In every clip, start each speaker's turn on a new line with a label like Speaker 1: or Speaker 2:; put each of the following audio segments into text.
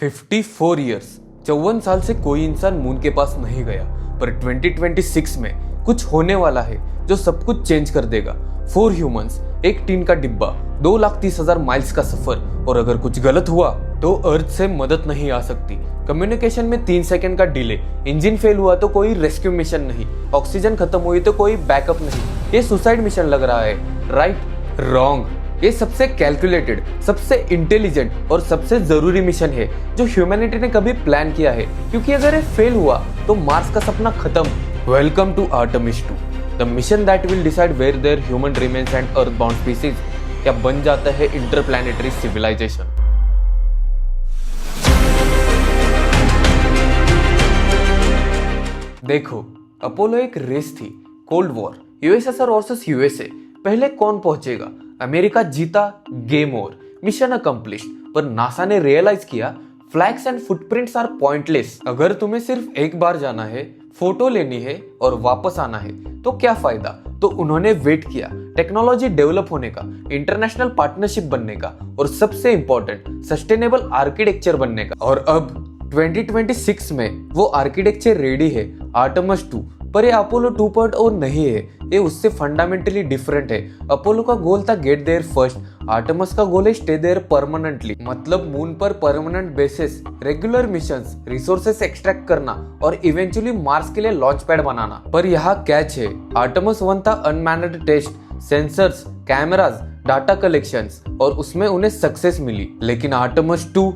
Speaker 1: 54 years, 54 साल से कोई इंसान मून के पास नहीं गया, पर 2026 में कुछ होने वाला है जो सब कुछ चेंज कर देगा। 4 ह्यूमंस, एक टीन का डिब्बा, 2,30,000 माइल्स का सफर, और अगर कुछ गलत हुआ तो अर्थ से मदद नहीं आ सकती। कम्युनिकेशन में 3 सेकंड का डिले, इंजन फेल हुआ तो कोई रेस्क्यू मिशन नहीं, ऑक्सीजन खत्म हुई तो कोई बैकअप नहीं। ये सुसाइड मिशन लग रहा है, राइट? रॉन्ग। ये सबसे कैलकुलेटेड, सबसे इंटेलिजेंट और सबसे जरूरी मिशन है जो ह्यूमैनिटी ने कभी प्लान किया है, क्योंकि अगर ये फेल हुआ तो मार्स का सपना खत्म। Welcome to Artemis 2, the mission that will decide where there human remains and earth bound species क्या बन जाता है इंटरप्लैनेटरी सिविलाइजेशन। देखो, अपोलो एक रेस थी, cold war, USSR versus USA. पहले कौन पहुंचेगा? अमेरिका जीता, गेम ओवर, मिशन अकम्प्लिश्ड। पर नासा ने रियलाइज किया flags and footprints are pointless. अगर तुम्हें सिर्फ एक बार जाना है, फोटो लेनी है और वापस आना है तो क्या फायदा? तो उन्होंने वेट किया, टेक्नोलॉजी डेवलप होने का, इंटरनेशनल पार्टनरशिप बनने का, और सबसे इंपॉर्टेंट सस्टेनेबल आर्किटेक्चर बनने का। और अब 2026 में वो आर्किटेक्चर रेडी है, आर्टेमिस 2। पर ये अपोलो 2.0 नहीं है, ये उससे फंडामेंटली डिफरेंट है। अपोलो का गोल था गेट देयर फर्स्ट, आर्टेमिस का गोल है स्टे देयर परमानेंटली। मतलब मून पर permanent basis, regular missions, resources extract करना और इवेंचुअली मार्स के लिए लॉन्च पैड बनाना। पर यहाँ कैच है, आर्टेमिस 1 था unmanned test, sensors, cameras, data collections, और उसमें उन्हें सक्सेस मिली। लेकिन आर्टेमिस 2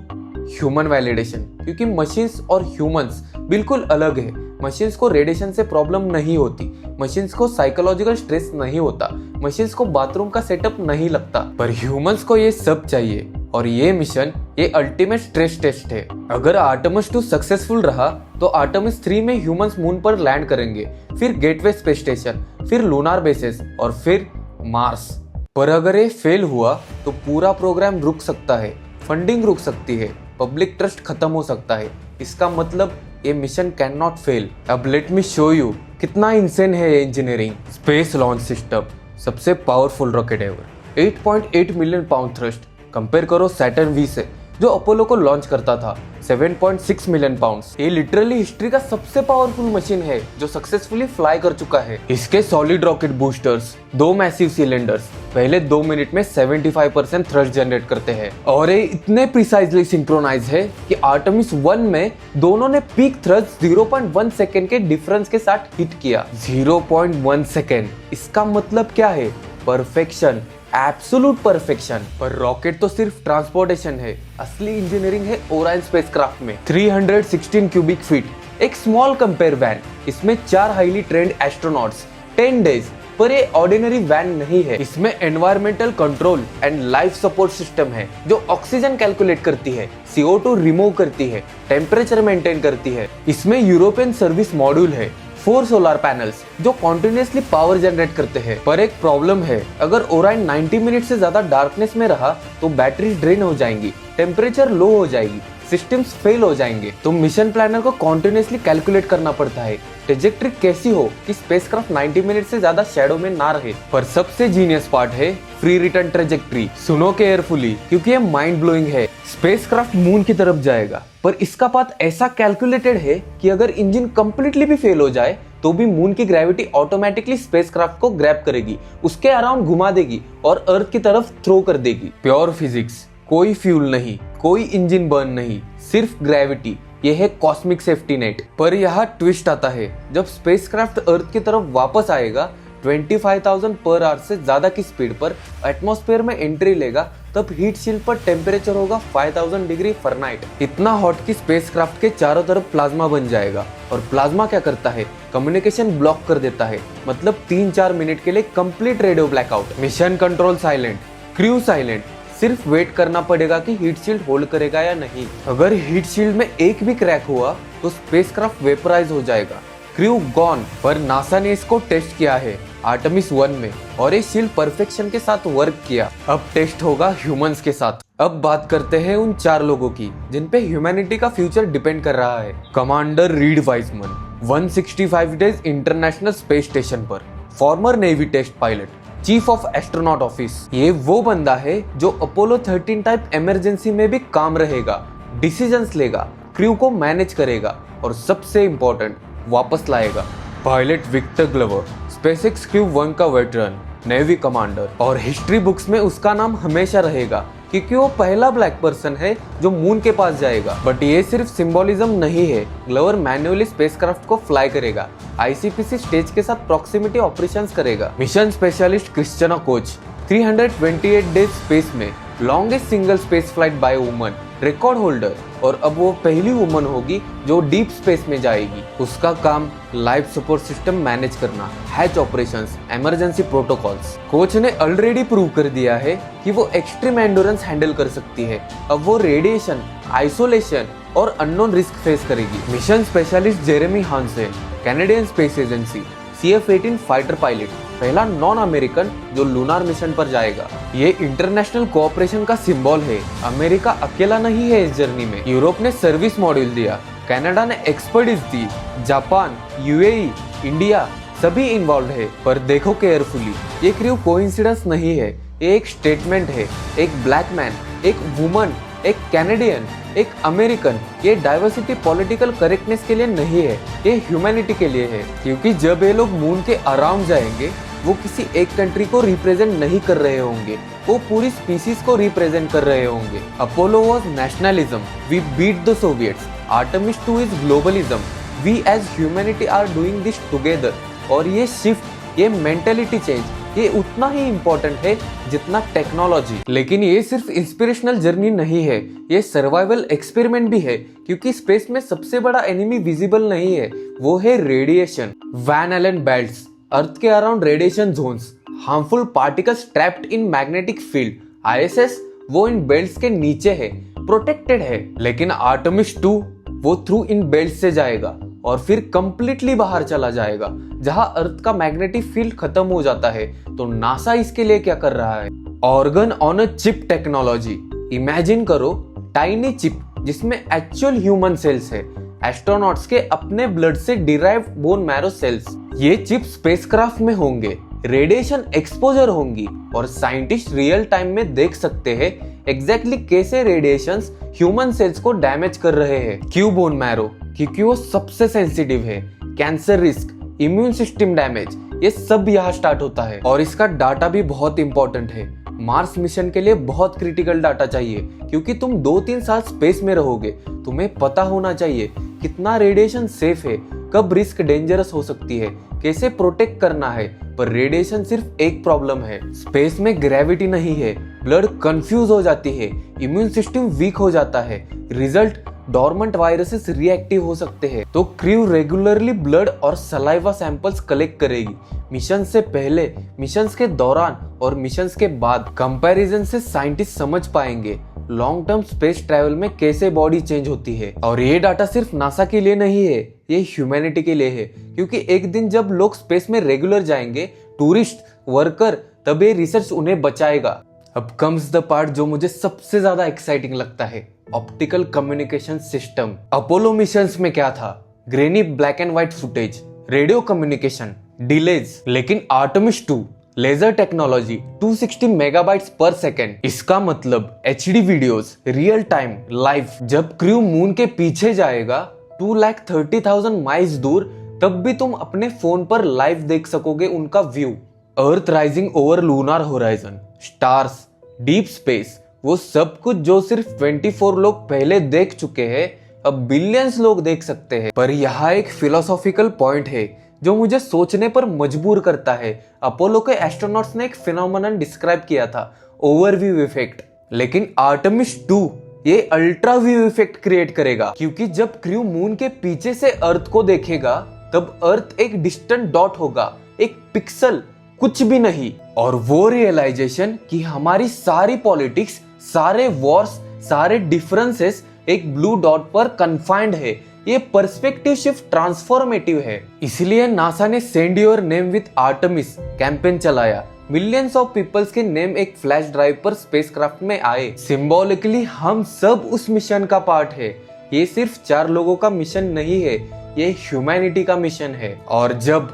Speaker 1: ह्यूमन वैलिडेशन, क्योंकि मशीन्स और ह्यूमंस बिल्कुल अलग है। मशीन्स को रेडिएशन से प्रॉब्लम नहीं होती, मशीन्स को साइकोलॉजिकल स्ट्रेस नहीं होता, मशीन्स को बाथरूम का सेटअप नहीं लगता, पर ह्यूमंस को ये सब चाहिए। और ये मिशन ये अल्टीमेट स्ट्रेस टेस्ट है। अगर आर्टेमिस 2 सक्सेसफुल रहा तो आर्टेमिस 3 में ह्यूमंस मून पर लैंड करेंगे, फिर गेटवे स्पेस स्टेशन, फिर लूनार बेसिस और फिर मार्स। पर अगर ये फेल हुआ तो पूरा प्रोग्राम रुक सकता है, फंडिंग रुक सकती है, पब्लिक ट्रस्ट खत्म हो सकता है। इसका मतलब ये मिशन कैन नॉट फेल। अब लेट मी शो यू कितना इंसेन है ये इंजीनियरिंग। स्पेस लॉन्च सिस्टम, सबसे powerful rocket ever, 8.8 million pound thrust. Compare करो सैटर्न वी से जो अपोलो को लॉन्च करता था, 7.6 मिलियन पाउंड्स। ये लिटरली हिस्ट्री का सबसे पावरफुल मशीन है जो सक्सेसफुली फ्लाई कर चुका है। इसके solid rocket boosters, 2 massive cylinders, पहले 2 मिनट में 75% थ्रस्ट जनरेट करते हैं, और ये इतने प्रिसाइजली सिंक्रोनाइज है कि आर्टेमिस 1 में दोनों ने पीक थ्रस्ट 0.1 सेकेंड के डिफरेंस के साथ हिट किया। 0.1 सेकेंड, इसका मतलब क्या है? Perfection, absolute perfection. पर रॉकेट तो सिर्फ ट्रांसपोर्टेशन है, असली इंजीनियरिंग है ओरायन स्पेसक्राफ्ट में। 316 क्यूबिक फीट, एक स्मॉल कंपेयर वैन, इसमें 4 हाईली ट्रेंड एस्ट्रोनॉट्स, 10 डेज। पर ये ऑर्डिनरी वैन नहीं है, इसमें environmental control and life support system है जो ऑक्सीजन कैलकुलेट करती है, CO2 रिमूव करती है, टेम्परेचर मेंटेन करती है। इसमें यूरोपियन सर्विस मॉड्यूल है, 4 सोलर पैनल्स जो कॉन्टिन्यूसली पावर जनरेट करते हैं। पर एक प्रॉब्लम है, अगर ओरायन 90 मिनट से ज्यादा डार्कनेस में रहा तो बैटरी ड्रेन हो जाएंगी, टेम्परेचर लो हो जाएगी, सिस्टम्स फेल हो जाएंगे। तो मिशन प्लानर को कॉन्टिन्यूसली कैलकुलेट करना पड़ता है ट्रेजेक्टरी कैसी हो कि स्पेसक्राफ्ट 90 मिनट से ज्यादा शैडो में ना रहे। पर सबसे जीनियस पार्ट है फ्री रिटर्न ट्रेजेक्टरी। सुनो केयरफुली क्योंकि ये माइंड ब्लोइंग है। स्पेसक्राफ्ट मून की तरफ जाएगा, पर इसका पाथ ऐसा कैलकुलेटेड है कि अगर इंजन कंप्लीटली भी फेल हो जाए तो भी मून की ग्रेविटी ऑटोमेटिकली स्पेसक्राफ्ट को ग्रैब करेगी, उसके अराउंड घुमा देगी और अर्थ की तरफ थ्रो कर देगी। प्योर फिजिक्स, कोई फ्यूल नहीं, कोई इंजन बर्न नहीं, सिर्फ ग्रेविटी। यह है कॉस्मिक सेफ्टी नेट। पर यहाँ ट्विस्ट आता है, जब स्पेसक्राफ्ट अर्थ की तरफ वापस आएगा, 25,000 पर आवर से ज्यादा की स्पीड पर एटमॉस्फेयर में एंट्री लेगा, तब हीट शील्ड पर टेम्परेचर होगा 5000 डिग्री फ़ारेनहाइट। इतना हॉट कि स्पेसक्राफ्ट के चारों तरफ प्लाज्मा बन जाएगा। और प्लाज्मा क्या करता है? कम्युनिकेशन ब्लॉक कर देता है, मतलब 3-4 मिनट के लिए complete radio blackout. Mission control silent, crew silent, सिर्फ वेट करना पड़ेगा कि हीट शील्ड होल्ड करेगा या नहीं। अगर हीट शील्ड में एक भी क्रैक हुआ तो स्पेसक्राफ्ट वेपराइज हो जाएगा, क्रू गॉन। पर नासा ने इसको टेस्ट किया है आर्टेमिस 1 में, और ये शील्ड परफेक्शन के साथ वर्क किया। अब टेस्ट होगा ह्यूमंस के साथ। अब बात करते हैं उन 4 लोगों की जिन पे ह्यूमैनिटी का फ्यूचर डिपेंड कर रहा है। Commander Reid Wiseman, 165 days international space station पर, former navy test pilot, chief of astronaut office. ये वो बंदा है जो अपोलो 13 टाइप इमरजेंसी में भी काम रहेगा, डिसीजंस लेगा, क्रू को मैनेज करेगा और सबसे इंपॉर्टेंट वापस लाएगा। Pilot Victor Glover, SpaceX crew 1 का वेटरन, नेवी कमांडर, और हिस्ट्री बुक्स में उसका नाम हमेशा रहेगा क्योंकि वो पहला ब्लैक पर्सन है जो मून के पास जाएगा। बट ये सिर्फ सिंबोलिज्म नहीं है, ग्लोवर मैन्युअली स्पेसक्राफ्ट को फ्लाई करेगा, आईसीपीसी स्टेज के साथ प्रॉक्सिमिटी ऑपरेशंस करेगा। Mission specialist Christina Koch 328 days space में longest single space flight by woman, record holder, और अब वो पहली वुमन होगी जो डीप स्पेस में जाएगी। उसका काम लाइफ सपोर्ट सिस्टम मैनेज करना, hatch operations, emergency protocols. Coach ने ऑलरेडी प्रूव कर दिया है कि वो एक्सट्रीम एंडोरेंस हैंडल कर सकती है। अब वो रेडिएशन, आइसोलेशन और अननोन रिस्क फेस करेगी। Mission specialist Jeremy Hansen, Canadian space agency, CF-18 fighter pilot, पहला नॉन अमेरिकन जो लूनार मिशन पर जाएगा। ये इंटरनेशनल कोऑपरेशन का सिंबल है। अमेरिका अकेला नहीं है इस जर्नी में। यूरोप ने सर्विस मॉड्यूल दिया, कनाडा ने एक्सपर्टीज दी, जापान, UAE, इंडिया सभी इन्वॉल्व है। पर देखो केयरफुली, ये क्रू कोइंसिडेंस नहीं है, ये एक स्टेटमेंट है। एक ब्लैक मैन, एक वुमन, एक कैनेडियन, एक अमेरिकन। ये डाइवर्सिटी पॉलिटिकल करेक्टनेस के लिए नहीं है, ये ह्यूमैनिटी के लिए है। क्योंकि जब ये लोग मून के अराउंड जाएंगे, वो किसी एक कंट्री को रिप्रेजेंट नहीं कर रहे होंगे, वो पूरी स्पीसीज को रिप्रेजेंट कर रहे होंगे। Apollo was nationalism, we beat the Soviets. Artemis 2 is globalism, we as humanity are doing this together. और ये शिफ्ट, ये मेंटेलिटी चेंज, ये उतना ही इम्पोर्टेंट है जितना टेक्नोलॉजी। लेकिन ये सिर्फ इंस्पिरेशनल जर्नी नहीं है, ये सर्वाइवल एक्सपेरिमेंट भी है। क्योंकि स्पेस में सबसे बड़ा एनिमी विजिबल नहीं है, वो है radiation. Van Allen belts, earth के around radiation zones, harmful particles trapped in magnetic field. ISS वो इन बेल्ट्स के नीचे है, प्रोटेक्टेड है। लेकिन आर्टेमिस 2 वो थ्रू इन बेल्ट्स से जाएगा और फिर कंप्लीटली बाहर चला जाएगा, जहां अर्थ का मैग्नेटिक फील्ड खत्म हो जाता है। तो नासा इसके लिए क्या कर रहा है? Organ on a chip technology. Imagine करो, टाइनी चिप जिसमें एक्चुअल ह्यूमन सेल्स है, एस्ट्रोनॉट्स के अपने ब्लड से डिराइव्ड बोन मैरो सेल्स। ये चिप स्पेसक्राफ्ट में होंगे, रेडिएशन एक्सपोजर होंगी और साइंटिस्ट रियल टाइम में देख सकते हैं एग्जैक्टली कैसे रेडिएशंस ह्यूमन सेल्स को डैमेज कर रहे हैं। क्यों बोन मैरो? क्योंकि वो सबसे सेंसिटिव है। Cancer risk, immune system damage, ये सब यहाँ स्टार्ट होता है। और इसका डाटा भी बहुत इंपॉर्टेंट है। मार्स मिशन के लिए बहुत क्रिटिकल डाटा चाहिए, क्योंकि तुम 2-3 साल स्पेस में रहोगे। तुम्हें पता होना चाहिए कितना रेडिएशन सेफ है, कब रिस्क डेंजरस हो सकती है, कैसे प्रोटेक्ट करना है। पर रेडिएशन सिर्फ एक प्रॉब्लम है, स्पेस में ग्रेविटी नहीं है, ब्लड कंफ्यूज हो जाती है, इम्यून सिस्टम वीक हो जाता है। रिजल्ट, डॉर्मेंट वायरसेस रिएक्टिव हो सकते हैं। तो क्रू रेगुलरली ब्लड और सलाइवा सैंपल्स कलेक्ट करेगी, मिशन से पहले, मिशंस के दौरान और मिशंस के बाद। कंपैरिजन से साइंटिस्ट समझ पाएंगे लॉन्ग टर्म स्पेस ट्रैवल में कैसे बॉडी चेंज होती है। और ये डाटा सिर्फ नासा के लिए नहीं है, ये ह्यूमैनिटी के लिए है। क्योंकि एक दिन जब लोग स्पेस में रेगुलर जाएंगे, टूरिस्ट, वर्कर, तब ये रिसर्च उन्हें बचाएगा। अब कम्स द पार्ट जो मुझे सबसे ज्यादा एक्साइटिंग लगता है, optical communication system. Apollo missions में क्या था? Granny black and white footage, radio communication, delays. लेकिन आर्टेमिस 2 लेजर टेक्नोलॉजी, 260 मेगाबाइट्स पर सेकेंड। इसका मतलब HD videos, real time, live. जब क्रू मून के पीछे जाएगा 2,30,000 माइल्स दूर, तब भी तुम अपने फोन पर लाइव देख सकोगे उनका view. Earth rising over lunar horizon, stars, deep space, वो सब कुछ जो सिर्फ 24 लोग पहले देख चुके हैं, अब बिलियंस लोग देख सकते हैं। पर यहाँ एक फिलोसॉफिकल पॉइंट है जो मुझे सोचने पर मजबूर करता है। अपोलो के एस्ट्रोनॉट्स ने एक फिनोमेनन डिस्क्राइब किया था, ओवरव्यू इफेक्ट। लेकिन आर्टेमिस 2 ये अल्ट्रा व्यू इफेक्ट क्रिएट करेगा। क्योंकि जब क्रू मून के पीछे से अर्थ को देखेगा, तब अर्थ एक डिस्टेंट डॉट होगा, एक पिक्सल, कुछ भी नहीं। और वो रियलाइजेशन कि हमारी सारी पॉलिटिक्स, सारे वॉर्स, सारे डिफरेंसेस एक ब्लू डॉट पर कन्फाइंड है, ये पर्सपेक्टिव शिफ्ट ट्रांसफॉर्मेटिव है। इसलिए नासा ने send your name with Artemis campaign चलाया। मिलियंस ऑफ पीपल्स के नेम एक फ्लैश ड्राइव पर स्पेसक्राफ्ट में आए। सिंबॉलिकली हम सब उस मिशन का पार्ट है। ये सिर्फ 4 लोगों का मिशन नहीं है, ये ह्यूमैनिटी का मिशन है। और जब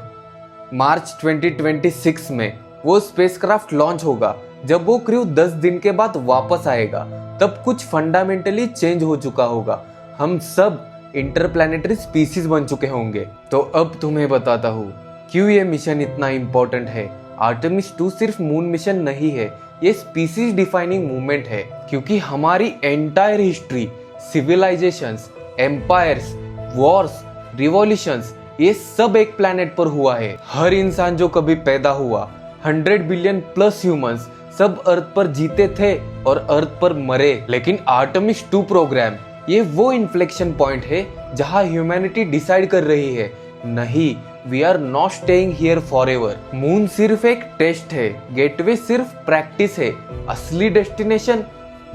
Speaker 1: मार्च 2026 में वो स्पेसक्राफ्ट लॉन्च होगा, जब वो क्रू 10 दिन के बाद वापस आएगा तब कुछ फंडामेंटली चेंज हो चुका होगा। हम सब इंटरप्लैनेटरी स्पीसीज बन चुके होंगे। तो अब तुम्हें बताता हूँ क्यों ये मिशन इतना इम्पोर्टेंट है। आर्टेमिस 2 सिर्फ मून मिशन नहीं है, ये स्पीसीज डिफाइनिंग मूवमेंट है। क्योंकि हमारी entire history, civilisations, empires, wars, revolutions, ये सब एक प्लैनेट पर हुआ है। हर इंसान जो कभी पैदा हुआ, 100 बिलियन प्लस ह्यूमंस, सब अर्थ पर जीते थे और अर्थ पर मरे। लेकिन आर्टेमिस 2 प्रोग्राम ये वो इन्फ्लेक्शन पॉइंट है जहां ह्यूमैनिटी डिसाइड कर रही है, नहीं, we are not staying here forever. Moon सिर्फ एक टेस्ट है, गेटवे सिर्फ प्रैक्टिस है, असली destination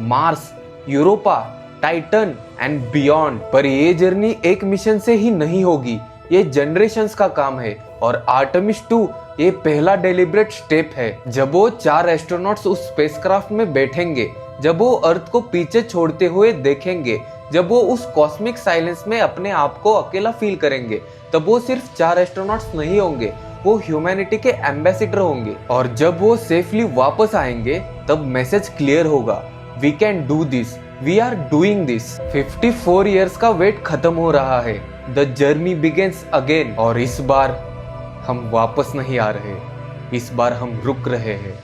Speaker 1: Mars, Europa, Titan and beyond. पर ये जर्नी एक मिशन से ही नहीं होगी, ये जनरेशंस का काम है। और आर्टेमिस 2 ये पहला डेलिब्रेट स्टेप है। जब वो 4 एस्ट्रोनॉट्स उस स्पेसक्राफ्ट में बैठेंगे, जब वो अर्थ को पीछे छोड़ते हुए देखेंगे, जब वो उस कॉस्मिक साइलेंस में अपने आप को अकेला फील करेंगे, तब वो सिर्फ 4 एस्ट्रोनॉट्स नहीं होंगे, वो ह्यूमैनिटी के एम्बेसडर होंगे। और जब वो सेफली वापस आएंगे तब मैसेज क्लियर होगा, we can do this, we are doing this. 54 years का वेट खत्म हो रहा है, द जर्नी बिगिंस अगेन। और इस बार हम वापस नहीं आ रहे, इस बार हम रुक रहे हैं।